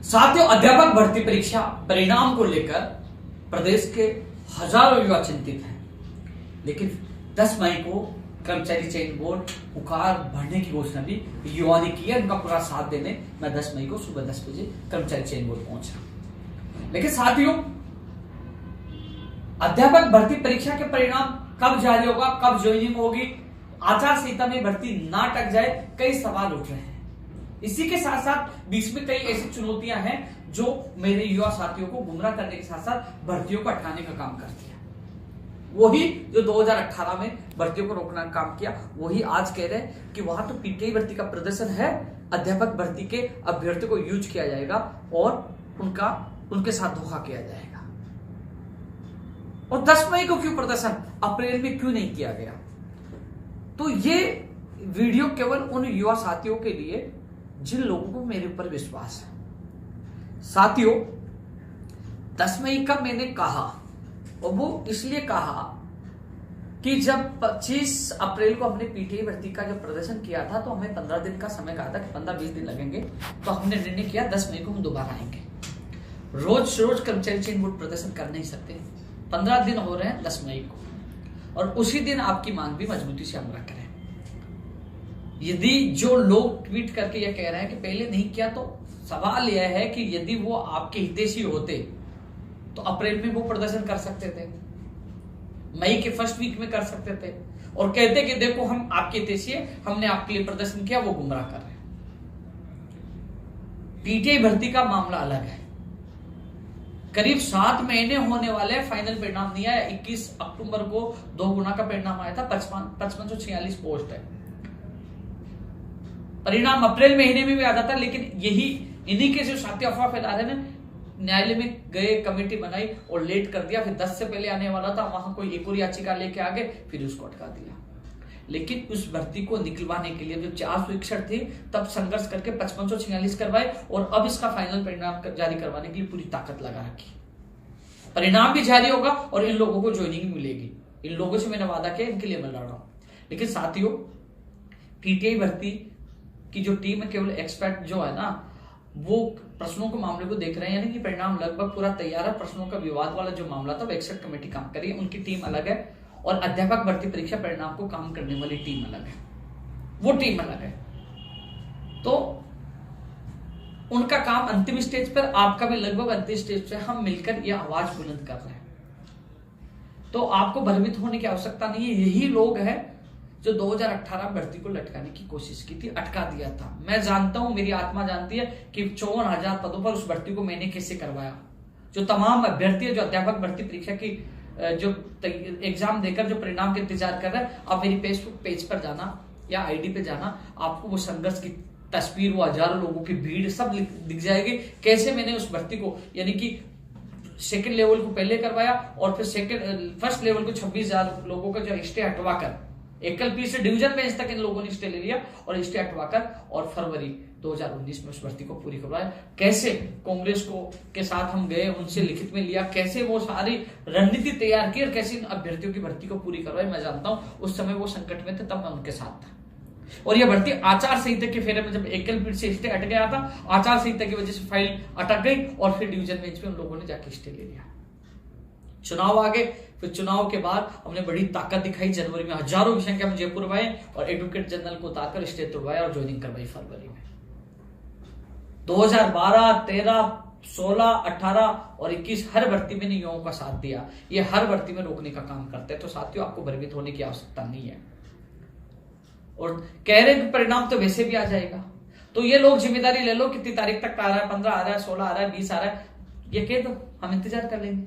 साथियों, अध्यापक भर्ती परीक्षा परिणाम को लेकर प्रदेश के हजारों युवा चिंतित हैं, लेकिन 10 मई को कर्मचारी चयन बोर्ड पुकार भरने की घोषणा भी युवा ने की है। उनका पूरा साथ देने मैं 10 मई को सुबह 10 बजे कर्मचारी चयन बोर्ड पहुंचा। लेकिन साथियों, अध्यापक भर्ती परीक्षा के परिणाम कब जारी होगा, कब ज्वाइनिंग होगी, आचार संहिता में भर्ती ना अटक जाए, कई सवाल उठ रहे हैं। इसी के साथ साथ बीच में कई ऐसी चुनौतियां हैं जो मेरे युवा साथियों को गुमराह करने के साथ साथ भर्तियों को अटकाने का काम करती है। वही जो 2018 में भर्तियों को रोकने का काम किया, वही आज कह रहे हैं कि वहां तो पीटीआई भर्ती का प्रदर्शन है, अध्यापक भर्ती के अभ्यर्थियों को यूज किया जाएगा और उनके साथ धोखा किया जाएगा। और 10 मई को क्यों प्रदर्शन, अप्रैल में क्यों नहीं किया गया? तो ये वीडियो केवल उन युवा साथियों के लिए जिन लोगों को मेरे ऊपर विश्वास है। साथियों, 10 मई का मैंने कहा, और वो इसलिए कहा कि जब 25 अप्रैल को हमने पीटीआई भर्ती का जब प्रदर्शन किया था तो हमें 15 दिन का समय कहा था कि 15-20 दिन लगेंगे, तो हमने निर्णय किया 10 मई को हम दोबारा आएंगे। रोज कर्मचारी चयन बोर्ड प्रदर्शन कर नहीं सकते, 15 दिन हो रहे हैं 10 मई को, और उसी दिन आपकी मांग भी मजबूती से हम रख रहे हैं। यदि जो लोग ट्वीट करके यह कह रहे हैं कि पहले नहीं किया, तो सवाल यह है कि यदि वो आपके हितैषी होते तो अप्रैल में वो प्रदर्शन कर सकते थे, मई के फर्स्ट वीक में कर सकते थे, और कहते कि देखो हम आपके हितैषी है, हमने आपके लिए प्रदर्शन किया, वो गुमराह कर रहे हैं। पीटीआई भर्ती का मामला अलग है। करीब 7 महीने होने वाले, फाइनल परिणाम नहीं आया। 21 अक्टूबर को 2 गुना का परिणाम आया था, 5546 पोस्ट है। परिणाम अप्रैल महीने में भी आ जाता, लेकिन इन्हीं के जो साथी अफवाह फैला रहे हैं, न्यायालय में गए, कमेटी बनाई और लेट कर दिया, फिर 10 से पहले आने वाला था, वहां कोई एक और याचिका लेके आ गए, फिर उसको अटका दिया। लेकिन उस भर्ती को निकलवाने के लिए जो 461 थी, तब संघर्ष करके 5546 करवाए, और अब इसका फाइनल परिणाम जारी करवाने के लिए पूरी ताकत लगा रखी। परिणाम भी जारी होगा और इन लोगों को ज्वाइनिंग मिलेगी। इन लोगों से मैंने वादा किया, इनके लिए मैं लड़ रहा हूं। लेकिन साथियों, पीटीआई भर्ती की जो टीम है, केवल एक्सपर्ट जो है ना, वो प्रश्नों के मामले को देख रहे हैं, यानी कि परिणाम लगभग पूरा तैयार है। प्रश्नों का विवाद वाला जो मामला था, वो एक्सपर्ट कमेटी काम करी, उनकी टीम अलग है, और अध्यापक भर्ती परीक्षा परिणाम को काम करने वाली टीम अलग है, वो टीम अलग है। तो उनका काम अंतिम स्टेज पर, आपका भी लगभग अंतिम स्टेज पर, हम मिलकर यह आवाज बुलंद कर रहे हैं। तो आपको भ्रमित होने की आवश्यकता नहीं है। यही लोग हैं जो 2018 भर्ती को लटकाने की कोशिश की थी, अटका दिया था। मैं जानता हूं, मेरी आत्मा जानती है कि 54,000 पदों पर उस भर्ती को मैंने कैसे करवाया। जो तमाम अभ्यर्थी है जो अध्यापक भर्ती परीक्षा की जो एग्जाम देकर जो परिणाम के इंतजार कर रहे हैं, आप मेरी फेसबुक पेज पर जाना या आईडी पे जाना, आपको वो संघर्ष की तस्वीर, वो हजारों लोगों की भीड़ सब दिख जाएगी। कैसे मैंने उस भर्ती को, यानी कि सेकंड लेवल को पहले करवाया, और फिर फर्स्ट लेवल को 26,000 लोगों का जो स्टे हटवाकर, एकल पी से डिवीजन बेंच तक इन लोगों ने स्टे ले लिया और स्टे हटवाकर, और फरवरी 2019 में उस भर्ती को पूरी करवाया। कैसे कांग्रेस को के साथ हम गए, उनसे लिखित में लिया, कैसे वो सारी रणनीति तैयार की, और कैसे इन अभ्यर्थियों की भर्ती को पूरी करवाई, मैं जानता हूं। उस समय वो संकट में थे, तब मैं उनके साथ था। और यह भर्ती आचार संहिता के फेरे में, जब एकल पीठ से स्टे हट गया था, आचार संहिता की वजह से फाइल अटक गई, और फिर डिवीजन बेंच में उन लोगों ने जाके स्टे ले लिया। चुनाव आ गए, फिर चुनाव के बाद हमने बड़ी ताकत दिखाई। जनवरी में हजारों की संख्या में जयपुर आए और एडवोकेट जनरल को उतारकर स्टे तोड़वाया और ज्वाइनिंग करवाई फरवरी में। 2012, 13, 16, 18 और 21 हर भर्ती में युवाओं का साथ दिया। ये हर भर्ती में रोकने का काम करते हैं। तो साथियों, आपको भ्रमित होने की आवश्यकता नहीं है। और कह रहे परिणाम तो वैसे भी आ जाएगा, तो ये लोग जिम्मेदारी ले लो, कितनी तारीख तक आ रहा है, 15 आ रहा है, 16 आ रहा है, 20 आ रहा है, ये कह दो, हम इंतजार कर लेंगे।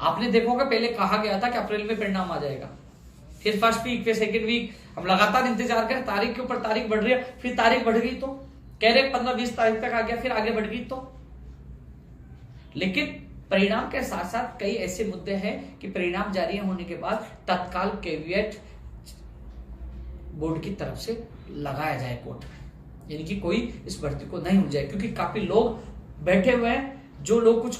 आपने देखा होगा, पहले कहा गया था कि अप्रैल में परिणाम आ जाएगा, फिर फर्स्ट वीक, फिर सेकंड वीक, हम लगातार इंतजार करें, तारीख के ऊपर तारीख बढ़ रही है, फिर तारीख बढ़ गई तो कह रहे 15-20 तारीख तक आ गया, फिर आगे बढ़ गई तो। लेकिन परिणाम के साथ साथ कई ऐसे मुद्दे हैं कि परिणाम जारी होने के बाद तत्काल कैविएट बोर्ड की तरफ से लगाया जाए कोर्ट में, यानी कि कोई इस भर्ती को नहीं हो जाए, क्योंकि काफी लोग बैठे हुए हैं, जो लोग कुछ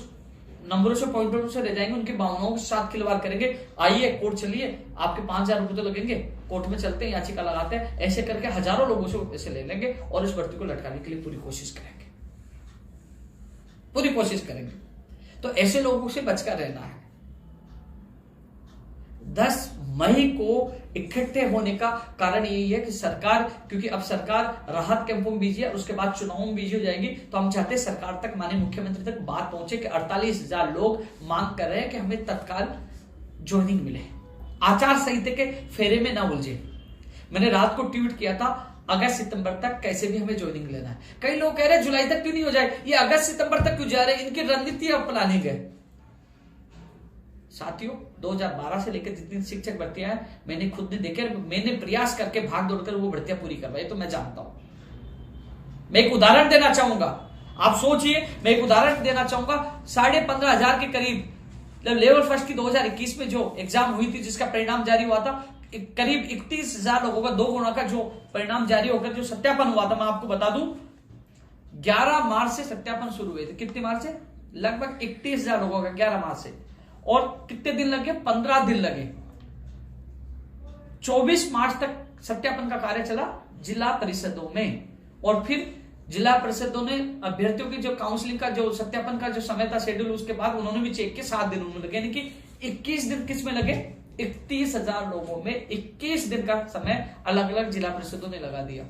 नंबरों से, पॉइंटरों से रह जाएंगे, उनकी भावनाओं के साथ खिलवाड़ करेंगे। आइए कोर्ट चलिए, आपके 5,000 रुपए तो लगेंगे, कोर्ट में चलते हैं, याचिका लगाते हैं, ऐसे करके हजारों लोगों से पैसे ले लेंगे और इस भर्ती को लटकाने के लिए पूरी कोशिश करेंगे। पूरी कोशिश करेंगे। तो ऐसे लोगों से बचकर रहना है। 10 मई को इकट्ठे होने का कारण यही है कि सरकार, क्योंकि अब सरकार राहत कैंपों में बिजी है और उसके बाद चुनाव में बिजी हो जाएगी, तो हम चाहते हैं सरकार तक, माननीय मुख्यमंत्री तक बात पहुंचे कि 48,000 लोग मांग कर रहे हैं कि हमें तत्काल ज्वाइनिंग मिले, आचार संहिता के फेरे में ना उलझे। मैंने रात को ट्वीट किया था, अगस्त सितंबर तक कैसे भी हमें ज्वाइनिंग लेना है। कई लोग कह रहे हैं जुलाई तक क्यों नहीं हो जाए, ये अगस्त सितंबर तक क्यों जा रहे हैं, इनकी रणनीति और प्लानिंग है। साथियों, 2012 से लेकर जितनी शिक्षक भर्तियां हैं, मैंने खुद ने देखे, मैंने प्रयास करके भाग दौड़कर वो भर्तियां पूरी करवाई, तो मैं जानता हूं। मैं एक उदाहरण देना चाहूंगा, आप सोचिए, मैं एक उदाहरण देना चाहूंगा। 15,500 के करीब लेवल फर्स्ट की 2021 में जो एग्जाम हुई थी, जिसका परिणाम जारी हुआ था, करीब 31,000 लोगों का 2 गुना का जो परिणाम जारी होकर जो सत्यापन हुआ था, मैं आपको बता दूं 11 मार्च से सत्यापन शुरू हुए थे। कितने मार्च से? लगभग 31,000 लोगों का 11 मार्च से। और कितने दिन लगे? 15 दिन लगे। 24 मार्च तक सत्यापन का कार्य चला जिला परिषदों में, और फिर जिला परिषदों ने अभ्यर्थियों की जो काउंसलिंग का जो सत्यापन का जो समय था शेड्यूल, उसके बाद उन्होंने भी चेक किया, 7 दिन उन्होंने लगे, यानी कि 21 दिन किस में लगे? 31,000 लोगों में 21 दिन का समय अलग अलग जिला परिषदों ने लगा दिया।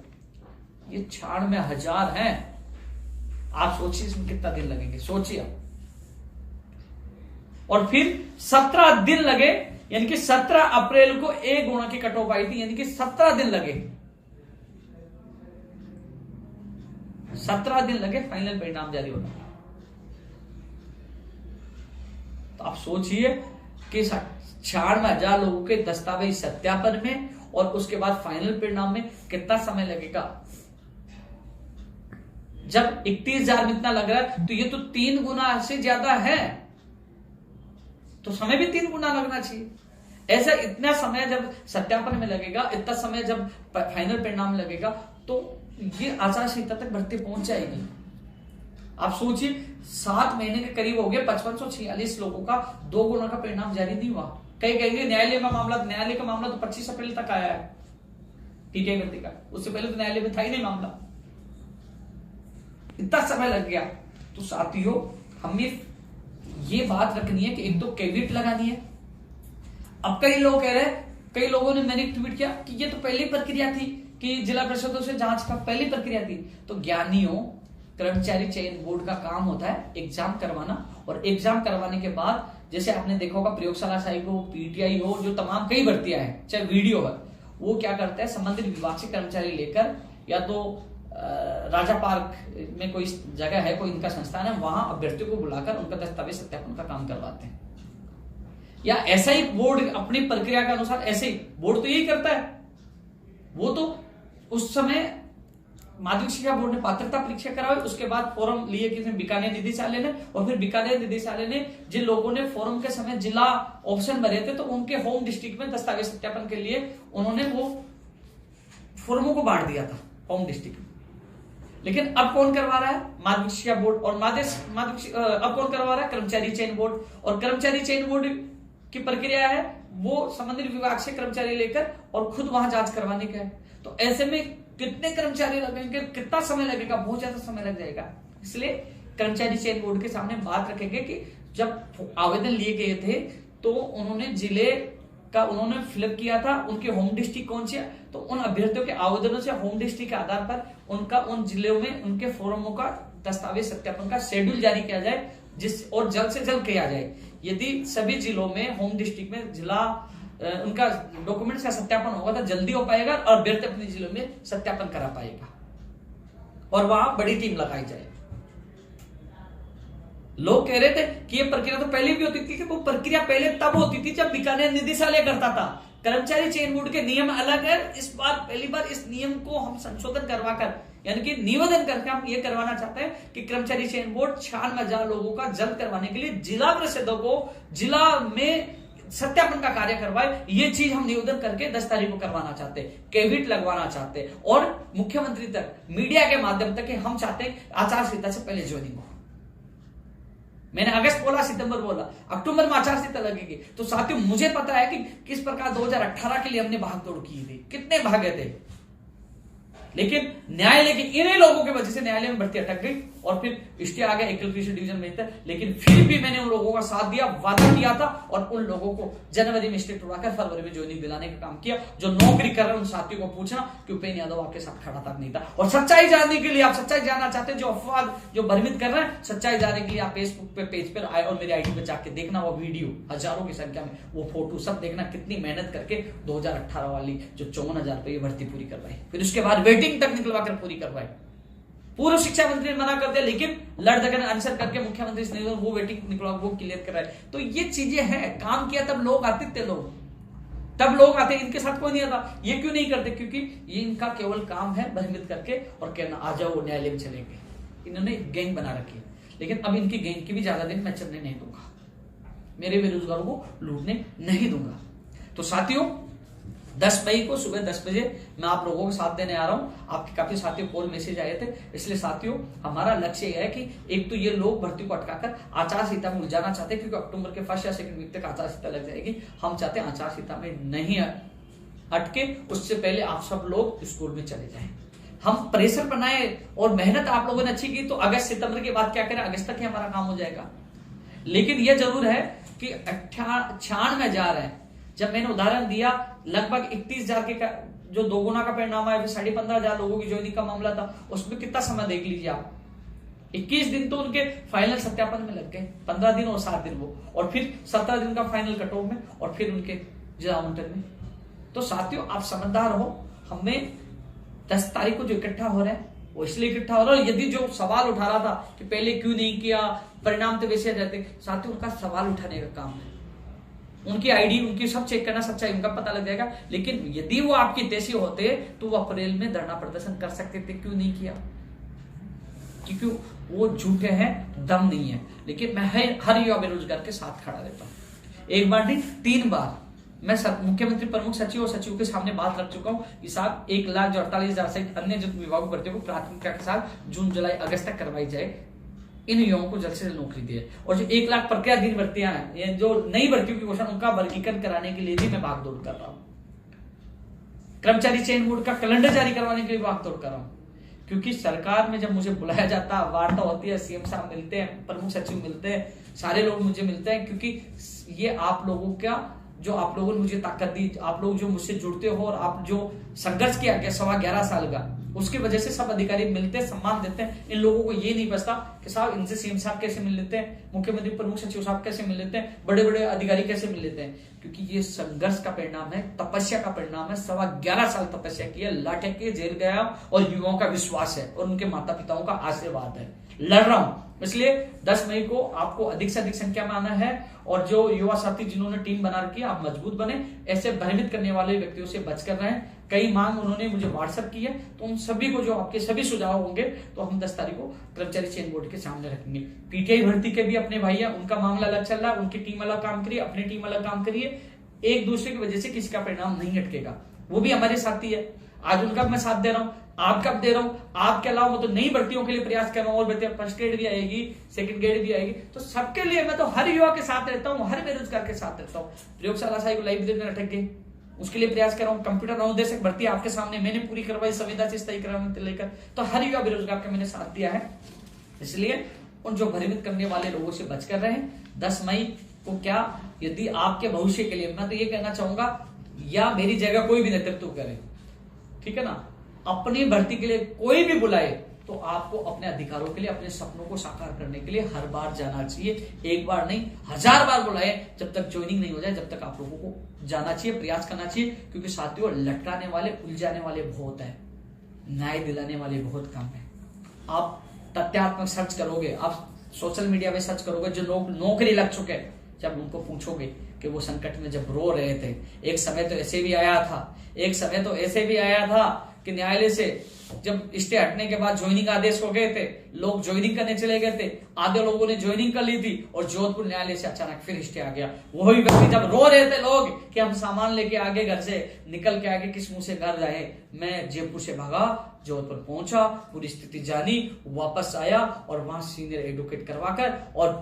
ये 96,000 हैं। आप सोचिए इसमें कितना दिन लगेंगे, सोचिए आप। और फिर 17 दिन लगे, यानी कि 17 अप्रैल को 1 गुना की कट ऑफ आई थी, यानी कि 17 दिन लगे, 17 दिन लगे फाइनल परिणाम जारी होना। तो आप सोचिए कि 96,000 लोगों के दस्तावेज सत्यापन में और उसके बाद फाइनल परिणाम में कितना समय लगेगा। जब 31,000 में इतना लग रहा है, तो ये तो 3 गुना से ज्यादा है, तो समय भी 3 गुना लगना चाहिए। ऐसा इतना समय जब सत्यापन में लगेगा, इतना समय जब फाइनल परिणाम लगेगा, तो ये आचार संहिता तक भर्ती पहुंच जाएगी। आप सोचिए 7 महीने के करीब हो गए, 5546 लोगों का 2 गुना का परिणाम जारी नहीं हुआ। कई कहेंगे न्यायालय का मामला तो 25 अप्रैल तक आया है, ठीक है भर्ती का, उससे पहले तो न्यायालय में था ही नहीं मामला, इतना समय लग गया। तो साथियों, हमें ये बात रखनी है कि एक तो कैविट लगानी है। अब कई लोग कह रहे हैं, कई लोगों ने, मैंने ट्वीट किया कि ये तो पहली प्रक्रिया थी कि जिला परिषदों से जांच का पहली प्रक्रिया थी। तो ज्ञानियों, कर्मचारी चयन बोर्ड का काम होता है एग्जाम करवाना, और एग्जाम करवाने के बाद जैसे आपने देखा होगा प्रयोगशाला सहायक हो, पीटीआई हो, जो तमाम कई भर्तियां हैं, चाहे वीडियो है, वो क्या करता है, संबंधित विभाग से कर्मचारी लेकर, या तो राजा पार्क में कोई जगह है, कोई इनका संस्थान है, वहां अभ्यर्थियों को बुलाकर उनका दस्तावेज सत्यापन का काम करवाते हैं। या ऐसा ही बोर्ड अपनी प्रक्रिया के अनुसार, ऐसे ही बोर्ड तो यही करता है। वो तो उस समय माध्यमिक शिक्षा बोर्ड ने पात्रता परीक्षा कराई, उसके बाद फॉर्म लिए किसी बीकानेर निदेशालय ने, और फिर बीकानेर निदेशालय ने जिन लोगों ने फॉर्म के समय जिला ऑप्शन भरे थे, तो उनके होम डिस्ट्रिक्ट में दस्तावेज सत्यापन के लिए उन्होंने वो फॉर्मों को बांट दिया था होम डिस्ट्रिक्ट। लेकिन अब कौन करवा रहा है? माध्यमिक शिक्षा बोर्ड। और अब कौन करवा रहा है? कर्मचारी चयन बोर्ड। और कर्मचारी चयन बोर्ड की प्रक्रिया है, वो संबंधित विभाग से कर्मचारी लेकर और खुद वहां जांच करवाने का है। तो ऐसे में कितने कर्मचारी लगेंगे, कितना समय लगेगा? बहुत ज्यादा समय लग जाएगा। इसलिए कर्मचारी चयन बोर्ड के सामने बात रखेंगे कि जब आवेदन लिए गए थे, तो उन्होंने जिले का उन्होंने फिलअप किया था, उनके होम डिस्ट्रिक्ट कौन से, तो उन अभ्यर्थियों के आवेदनों से होम डिस्ट्रिक्ट के आधार पर उनका उन जिलों में उनके फॉर्मों का दस्तावेज सत्यापन का शेड्यूल जारी किया जाए, जिस और जल्द से जल्द किया जाए। यदि सभी जिलों में होम डिस्ट्रिक्ट में जिला उनका डॉक्यूमेंट्स का सत्यापन होगा, तो जल्दी हो पाएगा और अभ्यर्थी अपने जिलों में सत्यापन करा पाएगा, और वहां बड़ी टीम लगाई जाए। लोग कह रहे थे कि ये प्रक्रिया तो पहले भी होती थी, कि वो प्रक्रिया पहले तब होती थी जब बीकानेर निदेशालय करता था। कर्मचारी चयन बोर्ड के नियम अलग है। इस बार पहली बार इस नियम को हम संशोधन करवाकर, यानी कि निवेदन करके हम ये करवाना चाहते हैं कि कर्मचारी चयन बोर्ड 96,000 लोगों का जल्द करवाने के लिए जिला परिषदों को जिला में सत्यापन का कार्य करवाए। ये चीज हम निवेदन करके 10 तारीख को करवाना चाहते हैं, कैविट लगवाना चाहते हैं, और मुख्यमंत्री तक मीडिया के माध्यम तक हम चाहते हैं आचार संहिता से पहले ज्वाइनिंग हो। मैंने अगस्त बोला, सितंबर बोला, अक्टूबर में आचार संहिता लगेगी। तो साथियों, मुझे पता है कि किस प्रकार 2018 के लिए हमने भागदौड़ की थी, कितने भागे थे। लेकिन न्यायालय के इन्हीं लोगों की वजह से न्यायालय में भर्ती अटक गई और फिर स्टे आ गया एकल कृषि डिवीजन में था। लेकिन फिर भी मैंने उन लोगों का साथ दिया, वादा किया था और उन लोगों को जनवरी में स्टे उड़ाकर फरवरी में ज्वाइनिंग दिलाने का काम किया। जो नौकरी कर रहे हैं उन साथियों को पूछना कि उपेंद्र यादव आपके साथ खड़ा था नहीं था। और सच्चाई जानने के लिए, आप सच्चाई जानना चाहते हैं, जो अफवाह जो भ्रमित कर रहे हैं, सच्चाई जानने के लिए आप फेसबुक पे पेज पर आए और मेरे आईडी पे जाके देखना वो वीडियो, हजारों की संख्या में वो फोटो सब देखना, कितनी मेहनत करके 2018 वाली जो 54,000 रुपये भर्ती पूरी करवाई, फिर उसके बाद वेटिंग तक निकलवा कर पूरी करवाई। पूर्व शिक्षा मंत्री ने मना कर दिया, लेकिन लड़धकन आंसर करके मुख्यमंत्री से वो वेटिंग निकलवा वो क्लियर कराए। तो ये चीजें हैं, काम किया तब लोग आते थे, तब लोग आते, इनके साथ कोई नहीं आता। ये क्यों नहीं करते? क्योंकि ये इनका केवल काम है भ्रमित करके और कहना आ जाओ न्यायालय में चलेंगे। इन्होंने गैंग बना रखी है, लेकिन अब इनकी गैंग की भी ज्यादा दिन मैं चलने नहीं दूंगा, मेरे बेरोजगारों को लूटने नहीं दूंगा। तो साथियों 10 मई को सुबह 10 बजे मैं आप लोगों को साथ देने आ रहा हूं। आपके काफी साथियों कॉल मैसेज आए थे, इसलिए साथियों हमारा लक्ष्य यह है कि एक तो ये लोग भर्ती को अटकाकर आचार संहिता में उलझाना चाहते हैं, क्योंकि अक्टूबर के फर्स्ट या सेकंड वीक तक आचार संहिता लग जाएगी। हम चाहते हैं आचार संहिता में नहीं अटके, उससे पहले आप सब लोग स्कूल में चले जाएं। हम प्रेशर बनाए और मेहनत आप लोगों ने अच्छी की तो अगस्त सितंबर के बाद क्या करें, अगस्त तक ही हमारा काम हो जाएगा। लेकिन यह जरूर है कि 96,000 है। जब मैंने उदाहरण दिया लगभग 31,000 के जो दोगुना का परिणाम आया, फिर 15,500 लोगों की ज्वाइनिंग का मामला था, उसमें कितना समय देख लीजिए आप। 21 दिन तो उनके फाइनल सत्यापन में लग गए, 15 दिन और 7 दिन वो, और फिर 17 दिन का फाइनल कट ऑफ में, और फिर उनके जिला आवंटन में। तो साथियों आप समझदार हो, हमें 10 तारीख को जो इकट्ठा हो रहा है वो इसलिए इकट्ठा हो रहा है। यदि जो सवाल उठा रहा था कि पहले क्यों नहीं किया, परिणाम तो वैसे रहते, साथियों उनका सवाल उठाने का काम है, उनकी आईडी उनकी सब चेक करना, सच्चाई उनका पता लग जाएगा। लेकिन यदि वो आपके देशी होते तो वो अप्रैल में धरना प्रदर्शन कर सकते थे, क्यों नहीं किया? क्योंकि वो झूठे हैं, दम नहीं है। लेकिन मैं हर युवा बेरोजगार के साथ खड़ा रहता हूं। एक बार नहीं 3 बार मैं मुख्यमंत्री, प्रमुख सचिव और सचिव के सामने बात रख चुका हूं कि साहब 1,48,000 सहित अन्य जो विभागों भर्तियों को प्राथमिकता के साथ जून जुलाई अगस्त तक करवाई जाए, इन युवाओं को जल्द से जल्द नौकरी दिए। और जो 1 लाख प्रक्रियाधीन भर्तियां हैं, जो नई भर्तियों की घोषणा, उनका वर्गीकरण कराने के लिए भी मैं भागदौड़ कर रहा हूं। कर्मचारी चयन बोर्ड का कैलेंडर जारी करवाने के लिए भागदौड़ कर रहा हूं, क्योंकि सरकार में जब मुझे बुलाया जाता है, वार्ता होती है, सीएम साहब मिलते हैं, प्रमुख सचिव मिलते हैं, सारे लोग मुझे मिलते हैं, क्योंकि ये आप लोगों का जो आप लोगों ने मुझे ताकत दी, आप लोग जो मुझसे जुड़ते हो और आप जो संघर्ष किया गया 11.25 साल का, उसकी वजह से सब अधिकारी मिलते हैं, सम्मान देते हैं। इन लोगों को ये नहीं बचता कि साहब इनसे सीएम साहब कैसे मिल लेते हैं, मुख्यमंत्री प्रमुख सचिव साहब कैसे मिल लेते हैं, बड़े बड़े अधिकारी कैसे मिल लेते हैं, क्योंकि ये संघर्ष का परिणाम है, तपस्या का परिणाम है। 11.25 साल तपस्या की है, लाटे के जेल गया, और युवाओं का विश्वास है और उनके माता पिताओं का आशीर्वाद है। लड़ रहा हूं, इसलिए 10 मई को आपको अधिक से अधिक संख्या में आना है। और जो युवा साथी जिन्होंने टीम बना रखी है, आप मजबूत बने, ऐसे भ्रमित करने वाले व्यक्तियों से बचकर रहें। कई मांग उन्होंने मुझे व्हाट्सएप की है, तो उन सभी को, जो आपके सभी सुझाव होंगे, तो हम 10 तारीख को कर्मचारी चयन बोर्ड के सामने रखेंगे। पीटीआई भर्ती के भी अपने भाई हैं, उनका मामला अलग चल रहा है, उनकी टीम अलग काम करिए, अपनी टीम अलग काम करिए। एक दूसरे की वजह से किसी का परिणाम नहीं अटकेगा, वो भी हमारे साथी है। आज उनका मैं साथ दे रहा हूं, आपका दे रहा हूं। आपके अलावा मैं तो नई भर्तियों के लिए प्रयास कर रहा हूं, और बच्चे फर्स्ट ग्रेड भी आएगी, सेकंड ग्रेड भी आएगी, तो सबके लिए मैं तो हर युवा के साथ रहता हूं, हर बेरोजगार के साथ रहता हूं। प्रयोगशाला साहिब को लाइब्रेरी में अटक गए, उसके लिए प्रयास कर रहा हूं। कंप्यूटर अनुदेशक भर्ती आपके सामने मैंने पूरी करवाई, संविदा से स्थायी कराने लेकर, तो हर युवा बेरोजगार का मैंने साथ दिया है। इसलिए उन जो भ्रमित करने वाले लोगों से बचकर रहे। 10 मई को क्या, यदि आपके भविष्य के लिए, मैं तो ये कहना चाहूंगा, या मेरी जगह कोई भी नेतृत्व करे, ठीक है ना, अपनी भर्ती के लिए कोई भी बुलाए, तो आपको अपने अधिकारों के लिए, अपने सपनों को साकार करने के लिए हर बार जाना चाहिए। एक बार नहीं, 1000 बार बुलाए, जब तक ज्वाइनिंग नहीं हो जाए, जब तक आप लोगों को जाना चाहिए, प्रयास करना चाहिए। क्योंकि साथियों लटकाने वाले, उलझाने वाले बहुत है, न्याय दिलाने वाले बहुत कम है। आप तथ्यात्मक सर्च करोगे, आप सोशल मीडिया पे सर्च करोगे, जो लोग नौकरी लग चुके हैं, जब उनको पूछोगे कि वो संकट में जब रो रहे थे, एक समय तो ऐसे भी आया था, एक समय तो ऐसे भी आया था कि न्यायालय से जब स्टे हटने के बाद ज्वाइनिंग आदेश हो गए थे, लोग ज्वाइनिंग करने चले गए थे, आधे लोगों ने ज्वाइनिंग कर ली थी, और जोधपुर न्यायालय से अचानक फिर स्टे आ गया। वही व्यक्ति जब रो रहे थे लोग कि हम सामान लेके आगे, घर से निकल के आगे किस मुंह से घर जाए, मैं जयपुर से भागा, जोधपुर पहुंचा, पूरी स्थिति जानी, वापस आया, और वहां सीनियर एडवोकेट करवाकर और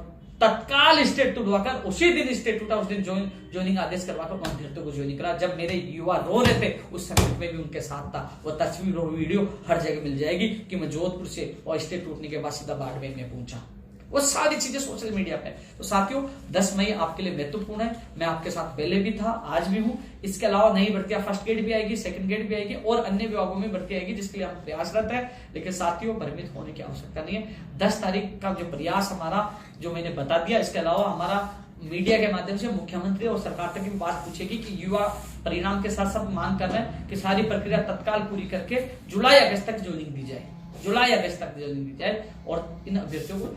तत्काल स्टेट उठवाकर उसी दिन स्टेट उठा, उस दिन ज्वाइनिंग आदेश करवाकर उन अभ्यर्थियों को ज्वाइनिंग करा। जब मेरे युवा रो रहे थे उस समय में भी उनके साथ था। वो तस्वीर और वीडियो हर जगह मिल जाएगी कि मैं जोधपुर से और स्टेट टूटने के बाद सीधा बाड़मेर में पहुंचा। वो सारी चीजें सोशल मीडिया पे। तो साथियों 10 मई आपके लिए महत्वपूर्ण है। मैं आपके साथ पहले भी था, आज भी हूं। इसके अलावा नई भर्तियां फर्स्ट ग्रेड भी आएगी, सेकंड ग्रेड भी आएगी और अन्य विभागों में भर्ती आएगी, जिसके लिए हम प्रयासरत है। लेकिन साथियों भ्रमित होने की आवश्यकता नहीं है। 10 तारीख का जो प्रयास हमारा जो मैंने बता दिया, इसके अलावा हमारा मीडिया के माध्यम से मुख्यमंत्री और सरकार तक की बात पूछेगी कि युवा परिणाम के साथ साथ मांग कर रहे हैं कि सारी प्रक्रिया तत्काल पूरी करके जुलाई अगस्त तक ज्वाइनिंग दी जाए, जुलाई अगस्त तक ज्वाइनिंग दी जाए और इन अभ्यर्थियों को